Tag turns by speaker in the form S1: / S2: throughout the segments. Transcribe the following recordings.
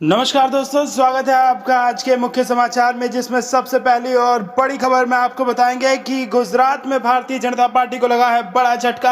S1: नमस्कार दोस्तों, स्वागत है आपका आज के मुख्य समाचार में, जिसमें सबसे पहली और बड़ी खबर में आपको बताएंगे कि गुजरात में भारतीय जनता पार्टी को लगा है बड़ा झटका।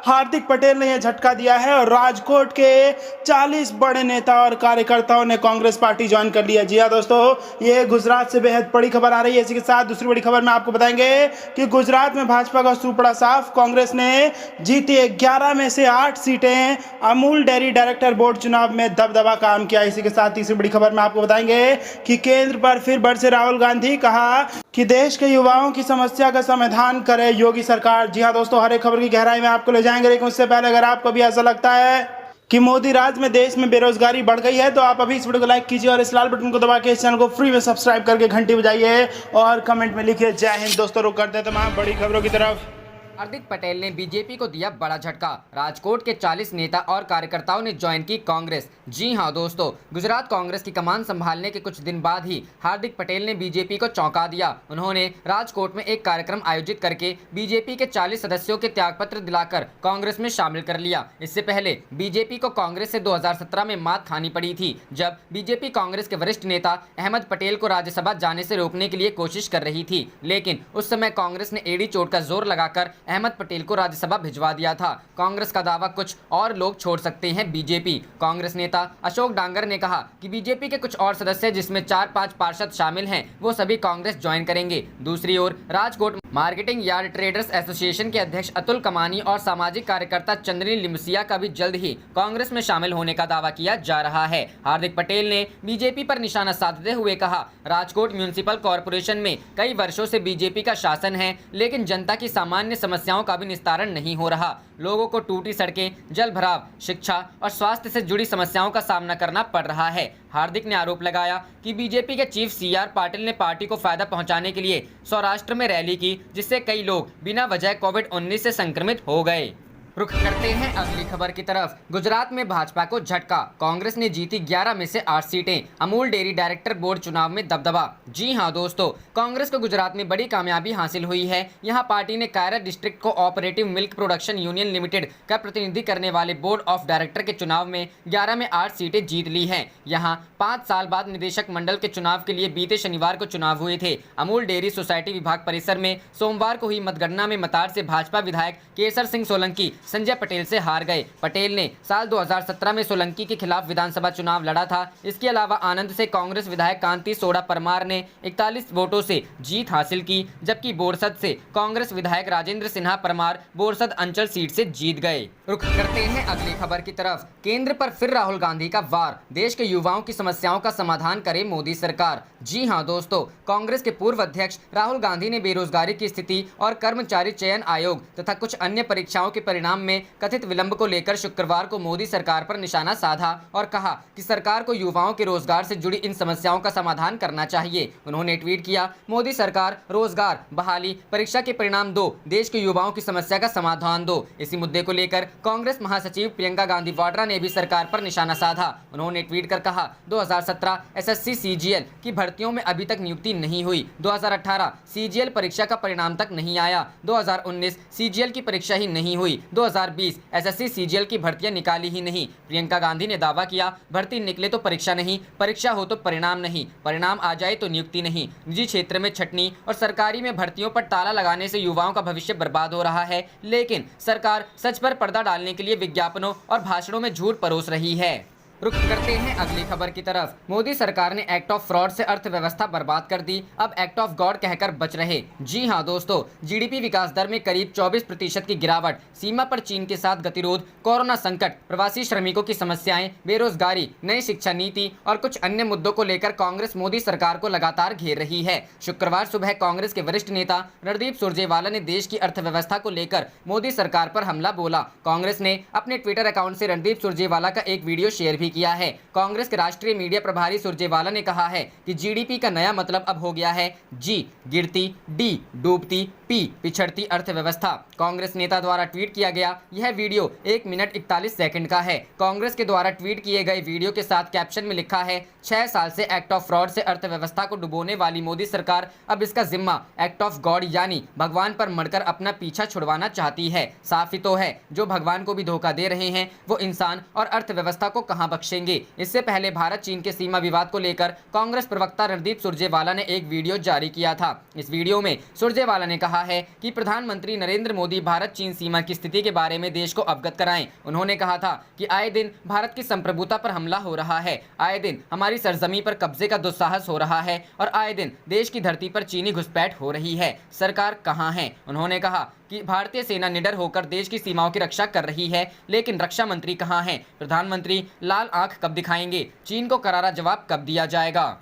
S1: हार्दिक पटेल ने यह झटका दिया है और राजकोट के 40 बड़े नेता और कार्यकर्ताओं ने कांग्रेस पार्टी ज्वाइन कर लिया। जी हाँ दोस्तों, ये गुजरात से बेहद बड़ी खबर आ रही है। इसी के साथ दूसरी बड़ी खबर में आपको बताएंगे कि गुजरात में भाजपा का सूत्र पड़ा साफ। कांग्रेस ने जीती 11 में से 8 सीटें। अमूल डेयरी डायरेक्टर बोर्ड चुनाव में दबदबा काम किया। इसी के साथ तीसरी बड़ी खबर में आपको बताएंगे कि केंद्र पर फिर बरसे राहुल गांधी, कहा कि देश के युवाओं की समस्या का समाधान करे योगी सरकार। जी हां दोस्तों, हर एक खबर की गहराई में आपको ले जाएंगे, लेकिन उससे पहले अगर आपको भी ऐसा लगता है कि मोदी राज में देश में बेरोजगारी बढ़ गई है तो आप अभी इस वीडियो को लाइक कीजिए और इस लाल बटन को दबा के इस चैनल को फ्री में सब्सक्राइब करके घंटी बजाइए और कमेंट में लिखिए जय हिंद। दोस्तों, रुक करते हैं तमाम बड़ी खबरों की तरफ।
S2: हार्दिक पटेल ने बीजेपी को दिया बड़ा झटका। राजकोट के 40 नेता और कार्यकर्ताओं ने ज्वाइन की कांग्रेस। जी हां दोस्तों, गुजरात कांग्रेस की कमान संभालने के कुछ दिन बाद ही हार्दिक पटेल ने बीजेपी को चौंका दिया। उन्होंने राजकोट में एक कार्यक्रम आयोजित करके बीजेपी के 40 सदस्यों के त्यागपत्र दिलाकर कांग्रेस में शामिल कर लिया। इससे पहले बीजेपी को कांग्रेस से 2017 में मात खानी पड़ी थी, जब बीजेपी कांग्रेस के वरिष्ठ नेता अहमद पटेल को राज्यसभा जाने से रोकने के लिए कोशिश कर रही थी, लेकिन उस समय कांग्रेस ने एड़ी चोट का जोर लगाकर अहमद पटेल को राज्यसभा भिजवा दिया था। कांग्रेस का दावा, कुछ और लोग छोड़ सकते हैं बीजेपी। कांग्रेस नेता अशोक डांगर ने कहा कि बीजेपी के कुछ और सदस्य, जिसमें 4-5 पार्षद शामिल हैं, वो सभी कांग्रेस ज्वाइन करेंगे। दूसरी ओर Rajkot marketing yard traders association के अध्यक्ष अतुल कमानी और सामाजिक कार्यकर्ता चंद्रनी लिमसिया का भी जल्द ही कांग्रेस में शामिल होने का दावा किया जा रहा है। हार्दिक पटेल ने बीजेपी पर निशाना साधते हुए कहा, राजकोट म्यूनिसिपल कॉरपोरेशन में कई वर्षों से बीजेपी का शासन है, लेकिन जनता की सामान्य समस्याओं का भी निस्तारण नहीं हो रहा। लोगों को टूटी सड़कें, जल भराव, शिक्षा और स्वास्थ्य से जुड़ी समस्याओं का सामना करना पड़ रहा है। हार्दिक ने आरोप लगाया कि बीजेपी के चीफ सीआर पाटिल ने पार्टी को फायदा पहुंचाने के लिए सौराष्ट्र में रैली की, जिससे कई लोग बिना वजह कोविड-19 से संक्रमित हो गए। रुख करते हैं अगली खबर की तरफ। गुजरात में भाजपा को झटका। कांग्रेस ने जीती 11 में से 8 सीटें। अमूल डेयरी डायरेक्टर बोर्ड चुनाव में दबदबा। जी हां दोस्तों, कांग्रेस को गुजरात में बड़ी कामयाबी हासिल हुई है। यहां पार्टी ने Kiara district co operative milk production union limited का प्रतिनिधि करने वाले बोर्ड ऑफ डायरेक्टर के चुनाव में 11 में 8 सीटें जीत ली हैं। यहाँ 5 साल बाद निदेशक मंडल के चुनाव के लिए बीते शनिवार को चुनाव हुए थे। अमूल डेयरी सोसाइटी विभाग परिसर में सोमवार को हुई मतगणना में मतार से भाजपा विधायक केसर सिंह सोलंकी संजय पटेल से हार गए। पटेल ने साल 2017 में सोलंकी के खिलाफ विधानसभा चुनाव लड़ा था। इसके अलावा आनंद से कांग्रेस विधायक कांति सोडा परमार ने 41 वोटों से जीत हासिल की, जबकि बोरसद से कांग्रेस विधायक राजेंद्र सिन्हा परमार बोरसद अंचल सीट से जीत गए। रुख करते हैं अगली खबर की तरफ। केंद्र पर फिर राहुल गांधी का वार। देश के युवाओं की समस्याओं का समाधान करे मोदी सरकार। जी हां दोस्तों, कांग्रेस के पूर्व अध्यक्ष राहुल गांधी ने बेरोजगारी की स्थिति और कर्मचारी चयन आयोग तथा कुछ अन्य परीक्षाओं के परिणाम में कथित विलंब को लेकर शुक्रवार को मोदी सरकार पर निशाना साधा और कहा कि सरकार को युवाओं के रोजगार से जुड़ी इन समस्याओं का समाधान करना चाहिए। उन्होंने ट्वीट किया, मोदी सरकार रोजगार, बहाली, परीक्षा के परिणाम दो, देश के युवाओं की समस्या का समाधान दो। इसी मुद्दे को लेकर कांग्रेस महासचिव प्रियंका गांधी वाड्रा ने भी सरकार पर निशाना साधा। उन्होंने ट्वीट कर कहा, 2017 एसएससी सीजीएल की भर्तियों में अभी तक नियुक्ति नहीं हुई। 2018 सीजीएल परीक्षा का परिणाम तक नहीं आया। 2019 सीजीएल की परीक्षा ही नहीं हुई। 2020 एसएससी सीजीएल की भर्तियां निकाली ही नहीं। प्रियंका गांधी ने दावा किया, भर्ती निकले तो परीक्षा नहीं, परीक्षा हो तो परिणाम नहीं, परिणाम आ जाए तो नियुक्ति नहीं। निजी क्षेत्र में छटनी और सरकारी में भर्तियों पर ताला लगाने से युवाओं का भविष्य बर्बाद हो रहा है, लेकिन सरकार सच पर पर्दा डालने के लिए विज्ञापनों और भाषणों में झूठ परोस रही है। रुख करते हैं अगली खबर की तरफ। मोदी सरकार ने एक्ट ऑफ फ्रॉड से अर्थव्यवस्था बर्बाद कर दी, अब एक्ट ऑफ गॉड कहकर बच रहे। जी हां दोस्तों, जीडीपी विकास दर में करीब 24% की गिरावट, सीमा पर चीन के साथ गतिरोध, कोरोना संकट, प्रवासी श्रमिकों की समस्याएं, बेरोजगारी, नई शिक्षा नीति और कुछ अन्य मुद्दों को लेकर कांग्रेस मोदी सरकार को लगातार घेर रही है। शुक्रवार सुबह कांग्रेस के वरिष्ठ नेता रणदीप सुरजेवाला ने देश की अर्थव्यवस्था को लेकर मोदी सरकार पर हमला बोला। कांग्रेस ने अपने ट्विटर अकाउंट से रणदीप सुरजेवाला का एक वीडियो शेयर किया है। कांग्रेस के राष्ट्रीय मीडिया प्रभारी सुरजेवाला ने कहा है कि जीडीपी का नया मतलब अब हो गया है जी, गिरती, डी, डूबती, पी, पिछड़ती अर्थव्यवस्था। कांग्रेस नेता द्वारा ट्वीट किया गया यह वीडियो 1 मिनट 41 सेकंड का है। कांग्रेस के द्वारा ट्वीट किए गए वीडियो के साथ कैप्शन में लिखा है, 6 साल से एक्ट ऑफ फ्रॉड से अर्थव्यवस्था को डुबोने वाली मोदी सरकार अब इसका जिम्मा एक्ट ऑफ गॉड यानी भगवान पर मरकर अपना पीछा छुड़वाना चाहती है। साफ ही तो है, जो भगवान को भी धोखा दे रहे हैं वो इंसान और अर्थव्यवस्था को कहां बख्शेंगे। इससे पहले भारत चीन के सीमा विवाद को लेकर कांग्रेस प्रवक्ता रणदीप सुरजेवाला ने एक वीडियो जारी किया था। इस वीडियो में सुरजेवाला ने कहा है कि प्रधानमंत्री नरेंद्र मोदी भारत चीन सीमा की स्थिति के बारे में देश को अवगत कराएं। उन्होंने कहा था कि आए दिन भारत की संप्रभुता पर हमला हो रहा है, आए दिन हमारी सरजमी पर कब्जे का दुस्साहस हो रहा है और आए दिन देश की धरती पर चीनी घुसपैठ हो रही है। सरकार कहां है? उन्होंने कहा कि भारतीय सेना निडर होकर देश की सीमाओं की रक्षा कर रही है, लेकिन रक्षा मंत्री कहां हैं? प्रधानमंत्री लाल आंख कब दिखाएंगे? चीन को करारा जवाब कब दिया जाएगा?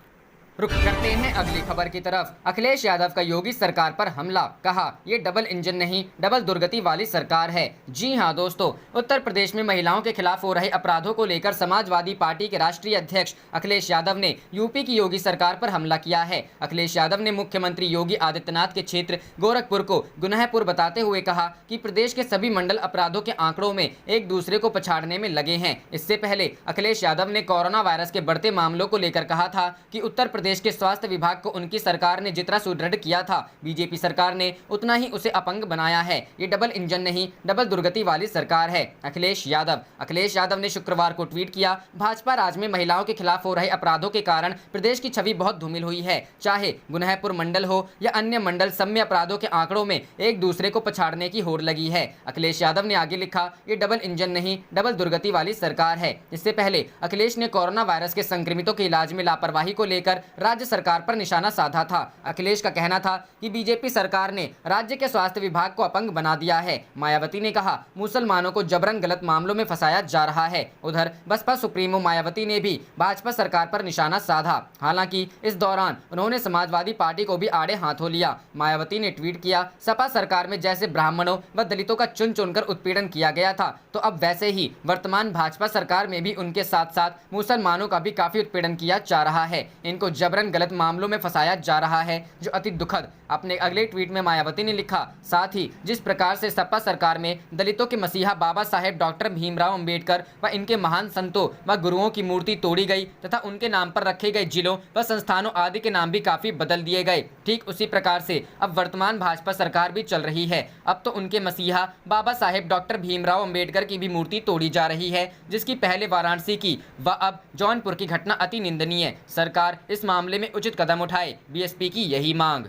S2: रुख करते हैं अगली खबर की तरफ। अखिलेश यादव का योगी सरकार पर हमला, कहा ये डबल इंजन नहीं डबल दुर्गति वाली सरकार है। जी हां दोस्तों, उत्तर प्रदेश में महिलाओं के खिलाफ हो रहे अपराधों को लेकर समाजवादी पार्टी के राष्ट्रीय अध्यक्ष अखिलेश यादव ने यूपी की योगी सरकार पर हमला किया है। अखिलेश यादव ने मुख्यमंत्री योगी आदित्यनाथ के क्षेत्र गोरखपुर को गुनहपुर बताते हुए कहा कि प्रदेश के सभी मंडल अपराधों के आंकड़ों में एक दूसरे को पछाड़ने में लगे हैं। इससे पहले अखिलेश यादव ने कोरोना वायरस के बढ़ते मामलों को लेकर कहा था कि उत्तर प्रदेश के स्वास्थ्य विभाग को उनकी सरकार ने जितना सुदृढ़ किया था, बीजेपी सरकार ने उतना ही उसे अपंग बनाया है। ये डबल इंजन नहीं डबल दुर्गति वाली सरकार है। अखिलेश यादव ने शुक्रवार को ट्वीट किया, भाजपा राज में महिलाओं के खिलाफ हो रहे अपराधों के कारण प्रदेश की छवि बहुत धूमिल हुई है। चाहे गुनहपुर मंडल हो या अन्य मंडल, सब में अपराधों के आंकड़ों में एक दूसरे को पछाड़ने की होड़ लगी है। अखिलेश यादव ने आगे लिखा, ये डबल इंजन नहीं डबल दुर्गति वाली सरकार है। इससे पहले अखिलेश ने कोरोना वायरस के संक्रमितों के इलाज में लापरवाही को लेकर राज्य सरकार पर निशाना साधा था। अखिलेश का कहना था कि बीजेपी सरकार ने राज्य के स्वास्थ्य विभाग को अपंग बना दिया है। मायावती ने कहा, मुसलमानों को जबरन गलत मामलों में फंसाया जा रहा है। उधर बसपा सुप्रीमो मायावती ने भी भाजपा सरकार पर निशाना साधा। हालांकि इस दौरान उन्होंने समाजवादी पार्टी को भी आड़े हाथों लिया। मायावती ने ट्वीट किया, सपा सरकार में जैसे ब्राह्मणों व दलितों का चुन चुनकर उत्पीड़न किया गया था, तो अब वैसे ही वर्तमान भाजपा सरकार में भी उनके साथ साथ मुसलमानों का भी काफी उत्पीड़न किया जा रहा है। इनको जबरन गलत मामलों में फंसाया जा रहा है, जो अति दुखद। अपने अगले ट्वीट में मायावती ने लिखा, साथ ही जिस प्रकार से सपा सरकार में दलितों के मसीहा बाबा साहेब डॉक्टर भीमराव अंबेडकर व इनके महान संतों व गुरुओं की मूर्ति तोड़ी गई तथा उनके नाम पर रखे गए जिलों व संस्थानों आदि के नाम भी काफी बदल दिए गए, ठीक उसी प्रकार से अब वर्तमान भाजपा सरकार भी चल रही है। अब तो उनके मसीहा बाबा साहेब डॉक्टर भीमराव अंबेडकर की भी मूर्ति तोड़ी जा रही है, जिसकी पहले वाराणसी की व अब जौनपुर की घटना अति निंदनीय। सरकार इस मामले में उचित कदम उठाए, बीएसपी की यही मांग।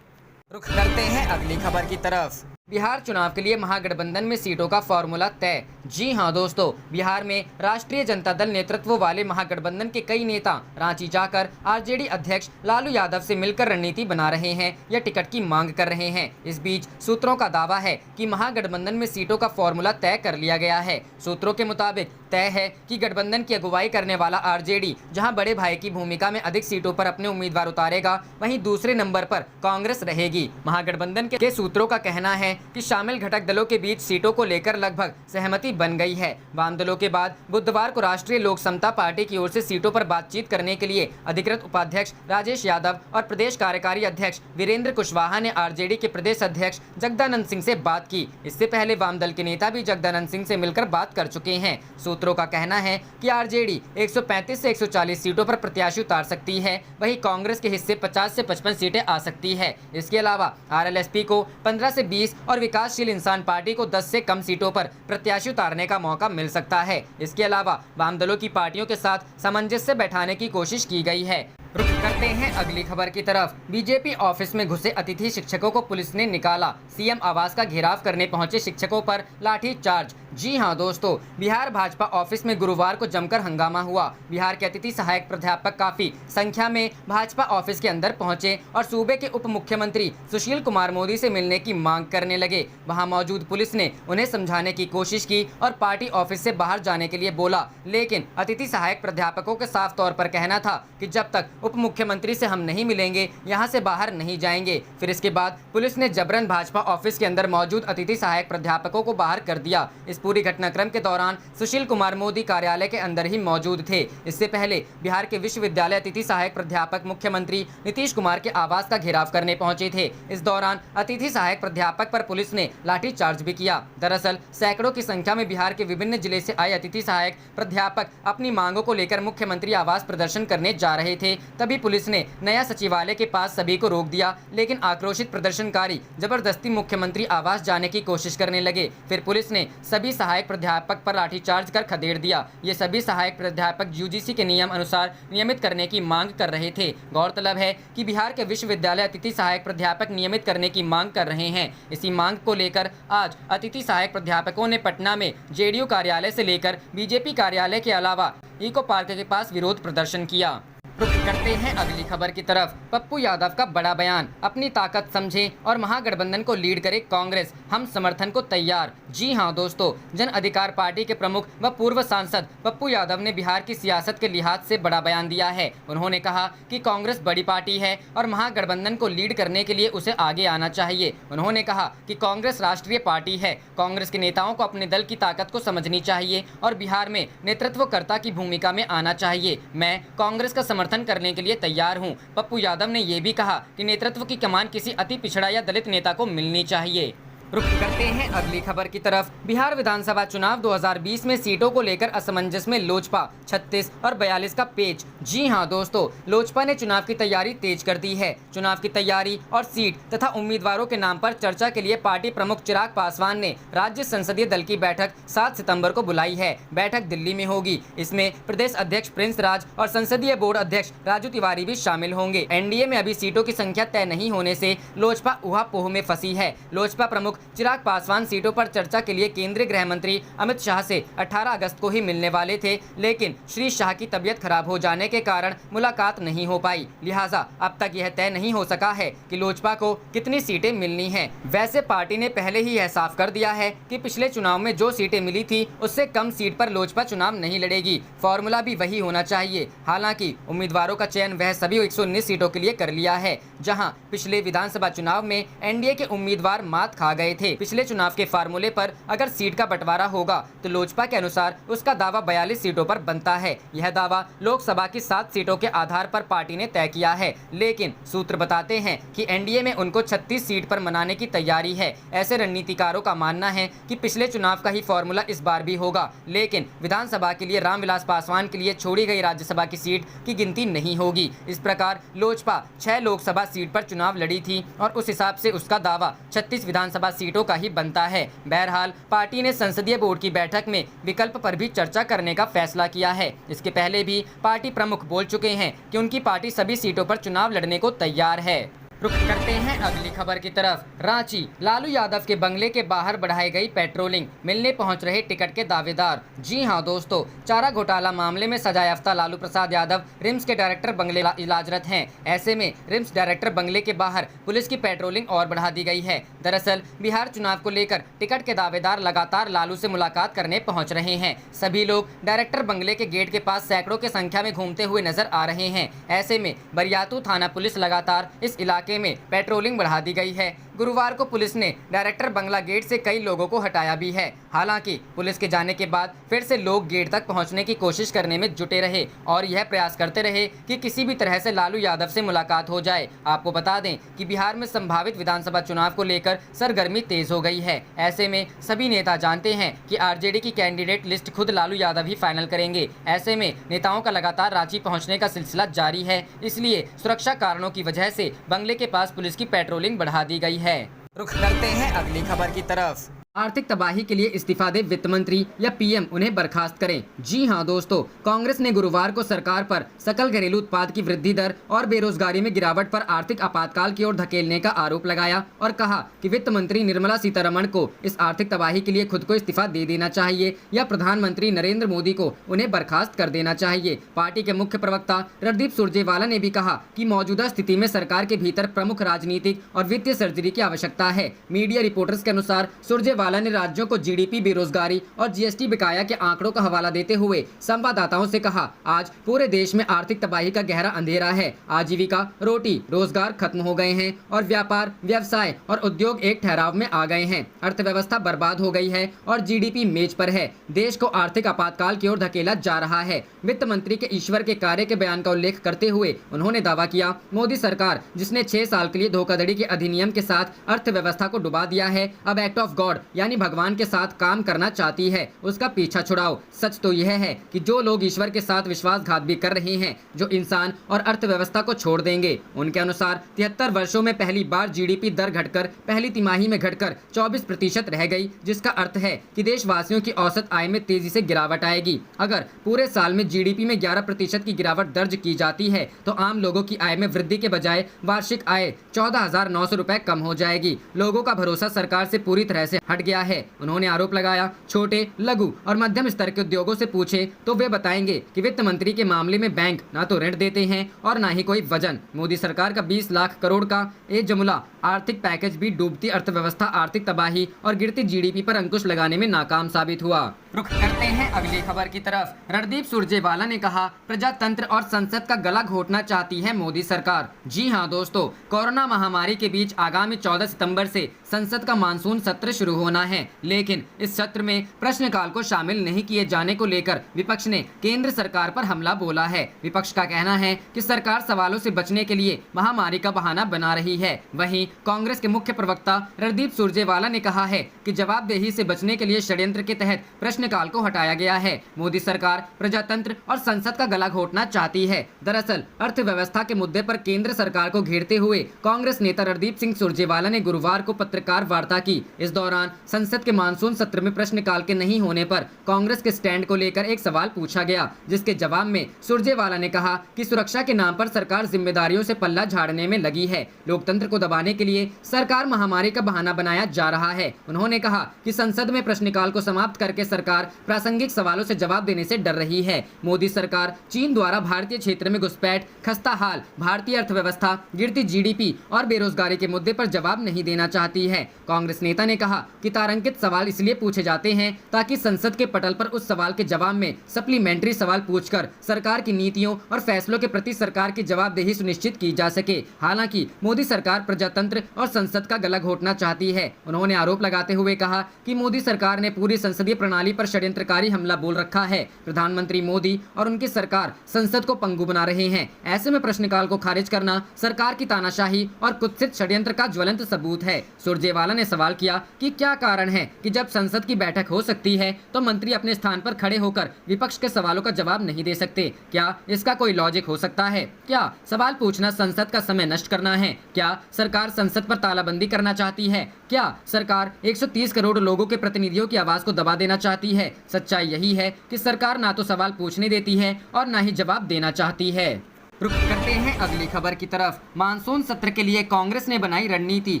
S2: रुख करते हैं अगली खबर की तरफ। बिहार चुनाव के लिए महागठबंधन में सीटों का फॉर्मूला तय। जी हां दोस्तों, बिहार में राष्ट्रीय जनता दल नेतृत्व वाले महागठबंधन के कई नेता रांची जाकर आरजेडी अध्यक्ष लालू यादव से मिलकर रणनीति बना रहे हैं या टिकट की मांग कर रहे हैं। इस बीच सूत्रों का दावा है कि महागठबंधन में सीटों का फॉर्मूला तय कर लिया गया है। सूत्रों के मुताबिक तय है कि गठबंधन की अगुवाई करने वाला आरजेडी जहां बड़े भाई की भूमिका में अधिक सीटों पर अपने उम्मीदवार उतारेगा, वहीं दूसरे नंबर पर कांग्रेस रहेगी। महागठबंधन के सूत्रों का कहना है कि शामिल घटक दलों के बीच सीटों को लेकर लगभग सहमति बन गई है। वाम दलों के बाद बुधवार को राष्ट्रीय लोक समता पार्टी की ओर से सीटों पर बातचीत करने के लिए अधिकृत उपाध्यक्ष राजेश यादव और प्रदेश कार्यकारी अध्यक्ष वीरेंद्र कुशवाहा ने आरजेडी के प्रदेश अध्यक्ष जगदानंद सिंह से बात की। इससे पहले वाम दल के नेता भी जगदानंद सिंह से मिलकर बात कर चुके हैं। सूत्रों का कहना है कि आरजेडी 135 से 140 सीटों पर प्रत्याशी उतार सकती है, वहीं कांग्रेस के हिस्से 50 से 55 सीटें आ सकती है। इसके अलावा आरएलएसपी को 15 से 20 और विकासशील इंसान पार्टी को 10 से कम सीटों पर प्रत्याशी उतारने का मौका मिल सकता है। इसके अलावा वाम दलों की पार्टियों के साथ सामंजस्य बैठाने की कोशिश की गई है। रुख करते हैं अगली खबर की तरफ। बीजेपी ऑफिस में घुसे अतिथि शिक्षकों को पुलिस ने निकाला। सीएम आवास का घेराव करने पहुंचे शिक्षकों पर लाठी चार्ज। जी हां दोस्तों, बिहार भाजपा ऑफिस में गुरुवार को जमकर हंगामा हुआ। बिहार के अतिथि सहायक प्राध्यापक काफी संख्या में भाजपा ऑफिस के अंदर पहुंचे और सूबे के उप मुख्यमंत्री सुशील कुमार मोदी से मिलने की मांग करने लगे। वहां मौजूद पुलिस ने उन्हें समझाने की कोशिश की और पार्टी ऑफिस से बाहर जाने के लिए बोला, लेकिन अतिथि सहायक प्राध्यापकों के साफ तौर पर कहना था कि जब तक उप मुख्यमंत्री से हम नहीं मिलेंगे, यहाँ से बाहर नहीं जाएंगे। फिर इसके बाद पुलिस ने जबरन भाजपा ऑफिस के अंदर मौजूद अतिथि सहायक प्राध्यापकों को बाहर कर दिया। इस पूरी घटनाक्रम के दौरान सुशील कुमार मोदी कार्यालय के अंदर ही मौजूद थे। इससे पहले बिहार के विश्वविद्यालय अतिथि सहायक प्राध्यापक मुख्यमंत्री नीतीश कुमार के आवास का घेराव करने पहुंचे थे। इस दौरान अतिथि सहायक प्राध्यापक पर पुलिस ने लाठीचार्ज भी किया। दरअसल सैकड़ों की संख्या में बिहार के विभिन्न जिले से आए अतिथि सहायक प्राध्यापक अपनी मांगों को लेकर मुख्यमंत्री आवास प्रदर्शन करने जा रहे थे, तभी पुलिस ने नया सचिवालय के पास सभी को रोक दिया, लेकिन आक्रोशित प्रदर्शनकारी जबरदस्ती मुख्यमंत्री आवास जाने की कोशिश करने लगे। फिर पुलिस ने सभी सहायक प्राध्यापक पर लाठीचार्ज कर खदेड़ दिया। ये सभी सहायक प्राध्यापक यूजीसी के नियम अनुसार नियमित करने की मांग कर रहे थे। गौरतलब है कि बिहार के विश्वविद्यालय अतिथि सहायक प्राध्यापक नियमित करने की मांग कर रहे हैं। इसी मांग को लेकर आज अतिथि सहायक प्राध्यापकों ने पटना में जेडीयू कार्यालय से लेकर बीजेपी कार्यालय के अलावा इको पार्क के पास विरोध प्रदर्शन किया। रुक करते हैं अगली खबर की तरफ। पप्पू यादव का बड़ा बयान, अपनी ताकत समझे और महागठबंधन को लीड करे कांग्रेस, हम समर्थन को तैयार। जी हां दोस्तों, जन अधिकार पार्टी के प्रमुख व पूर्व सांसद पप्पू यादव ने बिहार की सियासत के लिहाज से बड़ा बयान दिया है। उन्होंने कहा कि कांग्रेस बड़ी पार्टी है और महागठबंधन को लीड करने के लिए उसे आगे आना चाहिए। उन्होंने कहा कि कांग्रेस राष्ट्रीय पार्टी है, कांग्रेस के नेताओं को अपने दल की ताकत को समझनी चाहिए और बिहार में नेतृत्वकर्ता की भूमिका में आना चाहिए। मैं कांग्रेस का समर्थन करने के लिए तैयार हूं। पप्पू यादव ने यह भी कहा कि नेतृत्व की कमान किसी अति पिछड़ा या दलित नेता को मिलनी चाहिए। रुक करते हैं अगली खबर की तरफ। बिहार विधानसभा चुनाव 2020 में सीटों को लेकर असमंजस में लोजपा, 36 और 42 का पेच। जी हां दोस्तों, लोजपा ने चुनाव की तैयारी तेज कर दी है। चुनाव की तैयारी और सीट तथा उम्मीदवारों के नाम पर चर्चा के लिए पार्टी प्रमुख चिराग पासवान ने राज्य संसदीय दल की बैठक 7 सितंबर को बुलाई है। बैठक दिल्ली में होगी। इसमें प्रदेश अध्यक्ष प्रिंस राज और संसदीय बोर्ड अध्यक्ष राजू तिवारी भी शामिल होंगे। एनडीए में अभी सीटों की संख्या तय नहीं होने से लोजपा ऊहापोह में फंसी है। लोजपा प्रमुख चिराग पासवान सीटों पर चर्चा के लिए केंद्रीय गृह मंत्री अमित शाह से 18 अगस्त को ही मिलने वाले थे, लेकिन श्री शाह की तबीयत खराब हो जाने के कारण मुलाकात नहीं हो पाई। लिहाजा अब तक यह तय नहीं हो सका है कि लोजपा को कितनी सीटें मिलनी हैं। वैसे पार्टी ने पहले ही यह साफ कर दिया है कि पिछले चुनाव में जो सीटें मिली थी उससे कम सीट पर लोजपा चुनाव नहीं लड़ेगी। फॉर्मूला भी वही होना चाहिए। हालांकि उम्मीदवारों का चयन वह सभी 119 सीटों के लिए कर लिया है, जहां पिछले विधानसभा चुनाव में एनडीए के उम्मीदवार मात खा गए थे। पिछले चुनाव के फार्मूले पर अगर सीट का बंटवारा होगा तो लोजपा के अनुसार उसका दावा 42 सीटों पर बनता है। यह दावा लोकसभा की 7 सीटों के आधार पर पार्टी ने तय किया है, लेकिन सूत्र बताते हैं कि एनडीए में उनको 36 सीट पर मनाने की तैयारी है। ऐसे रणनीतिकारों का मानना है कि पिछले चुनाव का ही फॉर्मूला इस बार भी होगा, लेकिन विधानसभा के लिए रामविलास पासवान के लिए छोड़ी गई राज्यसभा की सीट की गिनती नहीं होगी। इस प्रकार लोजपा 6 लोकसभा सीट पर चुनाव लड़ी थी और उस हिसाब से उसका दावा 36 विधानसभा सीटों का ही बनता है। बहरहाल पार्टी ने संसदीय बोर्ड की बैठक में विकल्प पर भी चर्चा करने का फैसला किया है। इसके पहले भी पार्टी प्रमुख बोल चुके हैं कि उनकी पार्टी सभी सीटों पर चुनाव लड़ने को तैयार है। रुक करते हैं अगली खबर की तरफ। रांची, लालू यादव के बंगले के बाहर बढ़ाई गई पेट्रोलिंग, मिलने पहुंच रहे टिकट के दावेदार। जी हां दोस्तों, चारा घोटाला मामले में सजायाफ्ता लालू प्रसाद यादव रिम्स के डायरेक्टर बंगले इलाजरत हैं। ऐसे में रिम्स डायरेक्टर बंगले के बाहर पुलिस की पेट्रोलिंग और बढ़ा दी गई है। दरअसल बिहार चुनाव को लेकर टिकट के दावेदार लगातार लालू से मुलाकात करने पहुँच रहे हैं। सभी लोग डायरेक्टर बंगले के गेट के पास सैकड़ों की संख्या में घूमते हुए नजर आ रहे हैं। ऐसे में बरियातू थाना पुलिस लगातार इस इलाके में पेट्रोलिंग बढ़ा दी गई है। गुरुवार को पुलिस ने डायरेक्टर बंगला गेट से कई लोगों को हटाया भी है। हालांकि पुलिस के जाने के बाद फिर से लोग गेट तक पहुंचने की कोशिश करने में जुटे रहे और यह प्रयास करते रहे कि किसी भी तरह से लालू यादव से मुलाकात हो जाए। आपको बता दें कि बिहार में संभावित विधानसभा चुनाव को लेकर सरगर्मी तेज हो गई है। ऐसे में सभी नेता जानते हैं कि आरजेडी की कैंडिडेट लिस्ट खुद लालू यादव ही फाइनल करेंगे। ऐसे में नेताओं का लगातार रांची पहुँचने का सिलसिला जारी है, इसलिए सुरक्षा कारणों की वजह से बंगले के पास पुलिस की पेट्रोलिंग बढ़ा दी गई है। रुख करते हैं अगली खबर की तरफ। आर्थिक तबाही के लिए इस्तीफा दे वित्त मंत्री या पीएम, उन्हें बर्खास्त करें। जी हां दोस्तों, कांग्रेस ने गुरुवार को सरकार पर सकल घरेलू उत्पाद की वृद्धि दर और बेरोजगारी में गिरावट पर आर्थिक आपातकाल की ओर धकेलने का आरोप लगाया और कहा कि वित्त मंत्री निर्मला सीतारमण को इस आर्थिक तबाही के लिए खुद को इस्तीफा दे देना चाहिए या प्रधानमंत्री नरेंद्र मोदी को उन्हें बर्खास्त कर देना चाहिए। पार्टी के मुख्य प्रवक्ता रणदीप सुरजेवाला ने भी कहा कि मौजूदा स्थिति में सरकार के भीतर प्रमुख राजनीतिक और वित्तीय सर्जरी की आवश्यकता है। मीडिया रिपोर्टर्स के अनुसार सुरजेवाला ने राज्यों को जीडीपी, बेरोजगारी और जीएसटी बकाया के आंकड़ों का हवाला देते हुए संवाददाताओं से कहा, आज पूरे देश में आर्थिक तबाही का गहरा अंधेरा है। आजीविका, रोटी, रोजगार खत्म हो गए हैं और व्यापार, व्यवसाय और उद्योग एक ठहराव में आ गए हैं। अर्थव्यवस्था बर्बाद हो गई है और जीडीपी मेज पर है। देश को आर्थिक आपातकाल की ओर धकेला जा रहा है। वित्त मंत्री के ईश्वर के कार्य के बयान का उल्लेख करते हुए उन्होंने दावा किया, मोदी सरकार जिसने 6 साल के लिए धोखाधड़ी के अधिनियम के साथ अर्थव्यवस्था को डुबा दिया है, अब एक्ट ऑफ गॉड यानी भगवान के साथ काम करना चाहती है उसका पीछा छुड़ाओ। सच तो यह है कि जो लोग ईश्वर के साथ विश्वासघात भी कर रहे हैं, जो इंसान और अर्थव्यवस्था को छोड़ देंगे। उनके अनुसार 73 वर्षों में पहली बार जीडीपी दर घटकर पहली तिमाही में घटकर 24% रह गई, जिसका अर्थ है कि देशवासियों की औसत आय में तेजी से गिरावट आएगी। अगर पूरे साल में जीडीपी में 11% की गिरावट दर्ज की जाती है तो आम लोगों की आय में वृद्धि के बजाय वार्षिक आय 14,900 रुपए कम हो जाएगी। लोगों का भरोसा सरकार से पूरी तरह से हट गया है। उन्होंने आरोप लगाया, छोटे, लघु और मध्यम स्तर के उद्योगों से पूछे तो वे बताएंगे कि वित्त मंत्री के मामले में बैंक ना तो ऋण देते हैं और ना ही कोई वजन। मोदी सरकार का 20 लाख करोड़ का जुमला आर्थिक पैकेज भी डूबती अर्थव्यवस्था, आर्थिक तबाही और गिरती जीडीपी पर अंकुश लगाने में नाकाम साबित हुआ। रुख करते हैं अगली खबर की तरफ। रणदीप सुरजेवाला ने कहा, प्रजातंत्र और संसद का गला घोटना चाहती है मोदी सरकार। जी हां दोस्तों, कोरोना महामारी के बीच आगामी 14 सितंबर से संसद का मानसून सत्र शुरू होना है, लेकिन इस सत्र में प्रश्नकाल को शामिल नहीं किए जाने को लेकर विपक्ष ने केंद्र सरकार पर हमला बोला है। विपक्ष का कहना है कि सरकार सवालों से बचने के लिए महामारी का बहाना बना रही है। वहीं कांग्रेस के मुख्य प्रवक्ता रणदीप सुरजेवाला ने कहा है कि जवाबदेही से बचने के लिए षड्यंत्र के तहत प्रश्नकाल को हटाया गया है। मोदी सरकार प्रजातंत्र और संसद का गला घोटना चाहती है। दरअसल अर्थव्यवस्था के मुद्दे पर केंद्र सरकार को घेरते हुए कांग्रेस नेता रणदीप सिंह सुरजेवाला ने गुरुवार को पत्रकार वार्ता की। इस दौरान संसद के मानसून सत्र में प्रश्नकाल के नहीं होने पर कांग्रेस के स्टैंड को लेकर एक सवाल पूछा गया, जिसके जवाब में सुरजेवाला ने कहा कि सुरक्षा के नाम पर सरकार जिम्मेदारियों से पल्ला झाड़ने में लगी है। लोकतंत्र को दबाने के लिए सरकार महामारी का बहाना बनाया जा रहा है। उन्होंने कहा कि संसद में प्रश्नकाल को समाप्त करके सरकार प्रासंगिक सवालों से जवाब देने से डर रही है। मोदी सरकार चीन द्वारा भारतीय क्षेत्र में घुसपैठ, खस्ता हाल, भारतीय अर्थव्यवस्था, गिरती जीडीपी और बेरोजगारी के मुद्दे पर जवाब नहीं देना चाहती है। कांग्रेस नेता ने कहा कि तारांकित सवाल इसलिए पूछे जाते हैं ताकि संसद के पटल पर उस सवाल के जवाब में सप्लीमेंट्री सवाल पूछकर सरकार की नीतियों और फैसलों के प्रति सरकार की जवाबदेही सुनिश्चित की जा सके। हालांकि मोदी सरकार प्रजातंत्र और संसद का गला घोटना चाहती है। उन्होंने आरोप लगाते हुए कहा कि मोदी सरकार ने पूरी संसदीय प्रणाली पर षड्यंत्रकारी हमला बोल रखा है। प्रधानमंत्री मोदी और उनकी सरकार संसद को पंगु बना रहे हैं। ऐसे में प्रश्नकाल को खारिज करना सरकार की तानाशाही और कुत्सित षड्यंत्र का ज्वलंत सबूत है। सुरजेवाला ने सवाल किया कि क्या कारण है कि जब संसद की बैठक हो सकती है तो मंत्री अपने स्थान पर खड़े होकर विपक्ष के सवालों का जवाब नहीं दे सकते। क्या इसका कोई लॉजिक हो सकता है? क्या सवाल पूछना संसद का समय नष्ट करना है? क्या सरकार संसद पर तालाबंदी करना चाहती है? क्या सरकार 130 करोड़ लोगों के प्रतिनिधियों की आवाज को दबा देना चाहती है? सच्चाई यही है कि सरकार ना तो सवाल पूछने देती है और ना ही जवाब देना चाहती है। रुक करते हैं अगली खबर की तरफ। मानसून सत्र के लिए कांग्रेस ने बनाई रणनीति,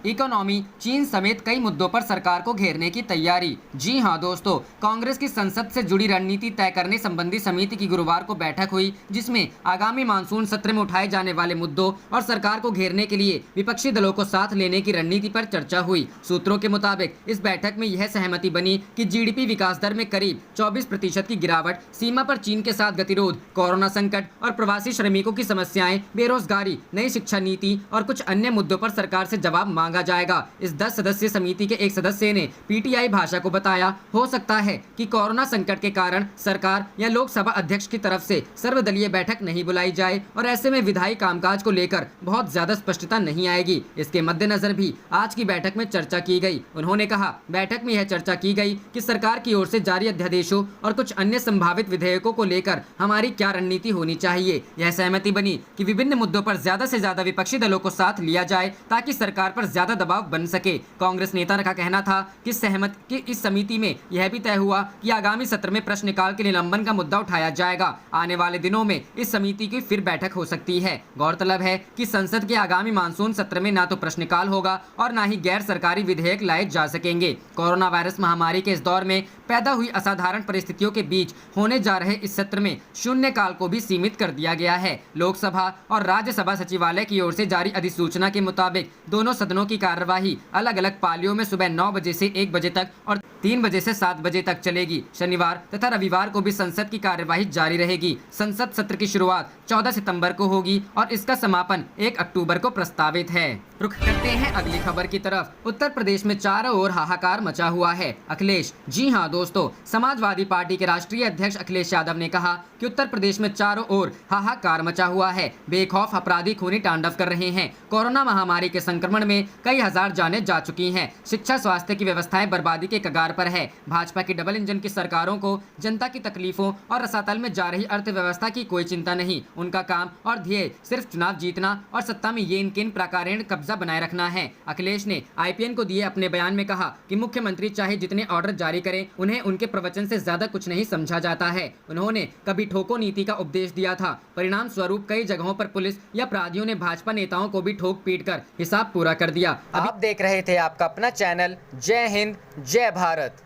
S2: इकोनॉमी, चीन समेत कई मुद्दों पर सरकार को घेरने की तैयारी। जी हां दोस्तों, कांग्रेस की संसद से जुड़ी रणनीति तय करने संबंधी समिति की गुरुवार को बैठक हुई, जिसमें आगामी मानसून सत्र में उठाए जाने वाले मुद्दों और सरकार को घेरने के लिए विपक्षी दलों को साथ लेने की रणनीति पर चर्चा हुई। सूत्रों के मुताबिक इस बैठक में यह सहमति बनी कि जीडीपी विकास दर में करीब 24% की गिरावट, सीमा पर चीन के साथ गतिरोध, कोरोना संकट और प्रवासी श्रमिकों की समस्याएं, बेरोजगारी, नई शिक्षा नीति और कुछ अन्य मुद्दों पर सरकार से जवाब मांगा जाएगा। इस 10 सदस्यीय समिति के एक सदस्य ने पीटीआई भाषा को बताया, हो सकता है कि कोरोना संकट के कारण सरकार या लोकसभा अध्यक्ष की तरफ से सर्वदलीय बैठक नहीं बुलाई जाए और ऐसे में विधायी कामकाज को लेकर बहुत ज्यादा स्पष्टता नहीं आएगी। इसके मद्देनजर भी आज की बैठक में चर्चा की गई। उन्होंने कहा, बैठक में यह चर्चा की गई कि सरकार की ओर से जारी अध्यादेशों और कुछ अन्य संभावित विधेयकों को लेकर हमारी क्या रणनीति होनी चाहिए। यह सहमति बनी कि विभिन्न मुद्दों पर ज्यादा से ज्यादा विपक्षी दलों को साथ लिया जाए ताकि सरकार पर ज्यादा दबाव बन सके। कांग्रेस नेता का कहना था कि इस समिति में यह भी तय हुआ कि आगामी सत्र में प्रश्नकाल के निलंबन का मुद्दा उठाया जाएगा। आने वाले दिनों में इस समिति की फिर बैठक हो सकती है। गौरतलब है कि संसद के आगामी मानसून सत्र में न तो प्रश्नकाल होगा और न ही गैर सरकारी विधेयक लाए जा सकेंगे। कोरोना वायरस महामारी के इस दौर में पैदा हुई असाधारण परिस्थितियों के बीच होने जा रहे इस सत्र में शून्यकाल को भी सीमित कर दिया गया है। लोकसभा और राज्यसभा सचिवालय की ओर से जारी अधिसूचना के मुताबिक दोनों सदनों की कार्यवाही अलग अलग पालियों में सुबह 9 बजे से 1 बजे तक और 3 बजे से 7 बजे तक चलेगी। शनिवार तथा रविवार को भी संसद की कार्यवाही जारी रहेगी। संसद सत्र की शुरुआत 14 सितंबर को होगी और इसका समापन 1 अक्टूबर को प्रस्तावित है। रुख करते हैं अगली खबर की तरफ। उत्तर प्रदेश में चारों ओर हाहाकार मचा हुआ है। अखिलेश, जी हां दोस्तों, समाजवादी पार्टी के राष्ट्रीय अध्यक्ष अखिलेश यादव ने कहा कि उत्तर प्रदेश में चारों ओर हाहाकार मचा हुआ है। बेखौफ अपराधी खूनी तांडव कर रहे हैं। कोरोना महामारी के संक्रमण में कई हजार जानें जा चुकी हैं। शिक्षा स्वास्थ्य की व्यवस्थाएं बर्बादी के कगार पर है। भाजपा की डबल इंजन की सरकारों को जनता की तकलीफों और रसातल में जा रही अर्थव्यवस्था की कोई चिंता नहीं। उनका काम और ध्येय सिर्फ चुनाव जीतना और सत्ता में ये इनके प्रकारेण कब्जा बनाए रखना है। अखिलेश ने IPN को दिए अपने बयान में कहा कि मुख्यमंत्री चाहे जितने ऑर्डर जारी करें, उन्हें उनके प्रवचन से ज्यादा कुछ नहीं समझा जाता है। उन्होंने कभी ठोको नीति का उपदेश दिया था। परिणाम स्वरूप कई जगहों पर पुलिस या अपराधियों ने भाजपा नेताओं को भी ठोक पीट कर हिसाब पूरा कर दिया। आप देख रहे थे आपका अपना चैनल जय हिंद जय भारत।